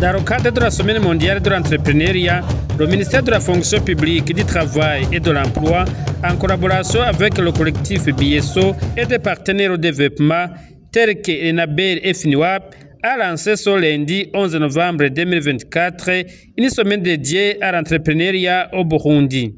Dans le cadre de la Semaine mondiale de l'entrepreneuriat, le ministère de la fonction publique, du travail et de l'emploi, en collaboration avec le collectif BSO et des partenaires au développement tels que Enabel et FINUAP, a lancé ce lundi 11 novembre 2024 une semaine dédiée à l'entrepreneuriat au Burundi.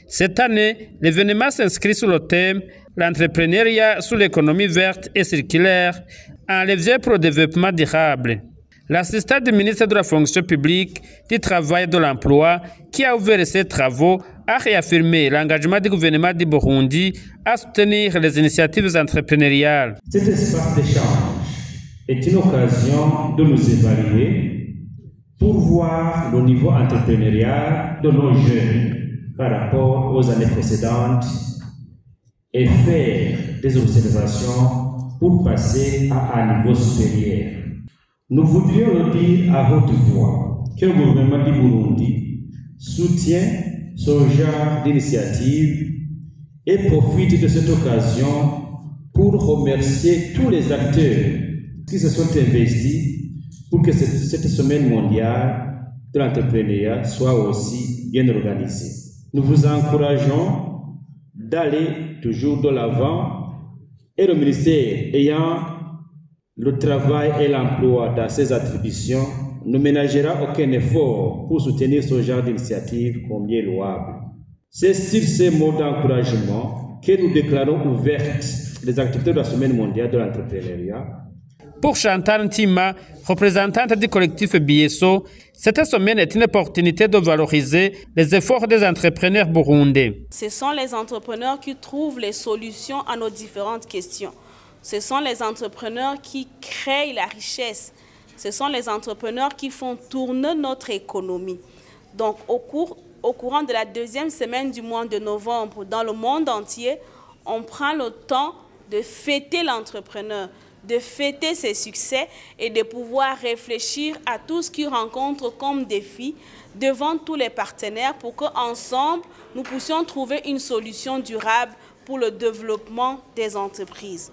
Cette année, l'événement s'inscrit sous le thème « L'entrepreneuriat sous l'économie verte et circulaire, un levier pour le développement durable ». L'assistant du ministre de la fonction publique, du travail et de l'emploi, qui a ouvert ses travaux, a réaffirmé l'engagement du gouvernement du Burundi à soutenir les initiatives entrepreneuriales. Cet espace d'échange est une occasion de nous évaluer pour voir le niveau entrepreneurial de nos jeunes par rapport aux années précédentes et faire des observations pour passer à un niveau supérieur. Nous voudrions le dire à haute voix que le gouvernement du Burundi soutient ce genre d'initiative et profite de cette occasion pour remercier tous les acteurs qui se sont investis pour que cette semaine mondiale de l'entrepreneuriat soit aussi bien organisée. Nous vous encourageons d'aller toujours de l'avant et le ministère ayant le travail et l'emploi dans ses attributions ne ménagera aucun effort pour soutenir ce genre d'initiative combien louable. C'est sur ces mots d'encouragement que nous déclarons ouvertes les activités de la Semaine mondiale de l'entrepreneuriat. Pour Chantal Ntima, représentante du collectif BSO, cette semaine est une opportunité de valoriser les efforts des entrepreneurs burundais. Ce sont les entrepreneurs qui trouvent les solutions à nos différentes questions. Ce sont les entrepreneurs qui créent la richesse. Ce sont les entrepreneurs qui font tourner notre économie. Donc, au courant de la deuxième semaine du mois de novembre, dans le monde entier, on prend le temps de fêter l'entrepreneur, de fêter ses succès et de pouvoir réfléchir à tout ce qu'il rencontre comme défi devant tous les partenaires pour qu'ensemble, nous puissions trouver une solution durable pour le développement des entreprises.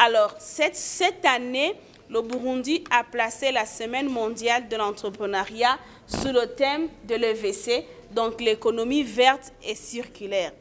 Alors, cette année, le Burundi a placé la Semaine mondiale de l'entrepreneuriat sous le thème de l'EVC, donc l'économie verte et circulaire.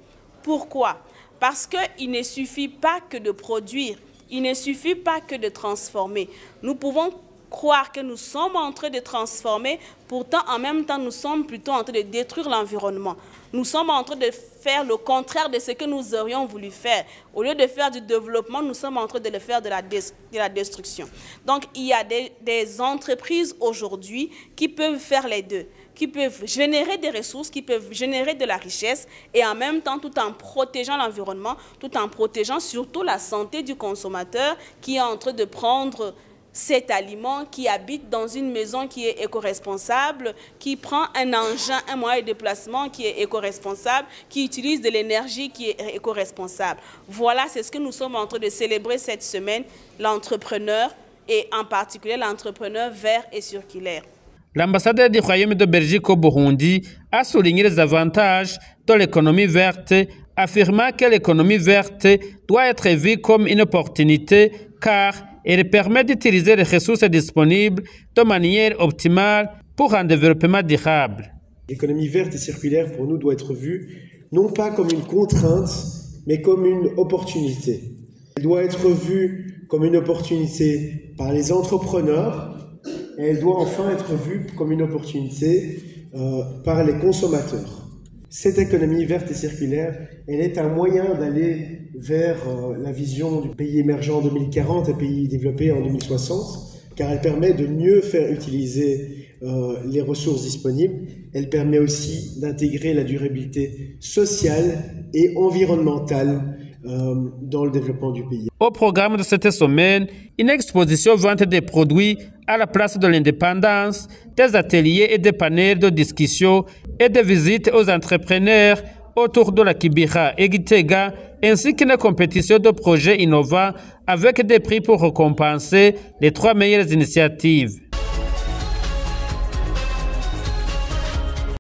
Pourquoi? Parce qu'il ne suffit pas que de produire, il ne suffit pas que de transformer. Nous pouvons croire que nous sommes en train de transformer, pourtant en même temps nous sommes plutôt en train de détruire l'environnement. Nous sommes en train de faire le contraire de ce que nous aurions voulu faire. Au lieu de faire du développement, nous sommes en train de le faire de la destruction. Donc il y a des entreprises aujourd'hui qui peuvent faire les deux, qui peuvent générer des ressources, qui peuvent générer de la richesse et en même temps tout en protégeant l'environnement, tout en protégeant surtout la santé du consommateur qui est en train de prendre cet aliment, qui habite dans une maison qui est éco-responsable, qui prend un engin, un moyen de déplacement qui est éco-responsable, qui utilise de l'énergie qui est éco-responsable. Voilà, c'est ce que nous sommes en train de célébrer cette semaine, l'entrepreneur et en particulier l'entrepreneur vert et circulaire. L'ambassadeur du Royaume de Belgique au Burundi a souligné les avantages de l'économie verte, affirmant que l'économie verte doit être vue comme une opportunité car elle permet d'utiliser les ressources disponibles de manière optimale pour un développement durable. L'économie verte et circulaire pour nous doit être vue non pas comme une contrainte, mais comme une opportunité. Elle doit être vue comme une opportunité par les entrepreneurs et elle doit enfin être vue comme une opportunité par les consommateurs. Cette économie verte et circulaire, elle est un moyen d'aller vers la vision du pays émergent en 2040 et pays développé en 2060, car elle permet de mieux faire utiliser les ressources disponibles. Elle permet aussi d'intégrer la durabilité sociale et environnementale dans le développement du pays. Au programme de cette semaine, une exposition vente des produits à la place de l'indépendance, des ateliers et des panels de discussion et des visites aux entrepreneurs autour de la Kibira et Gitega, ainsi qu'une compétition de projets innovants avec des prix pour récompenser les 3 meilleures initiatives.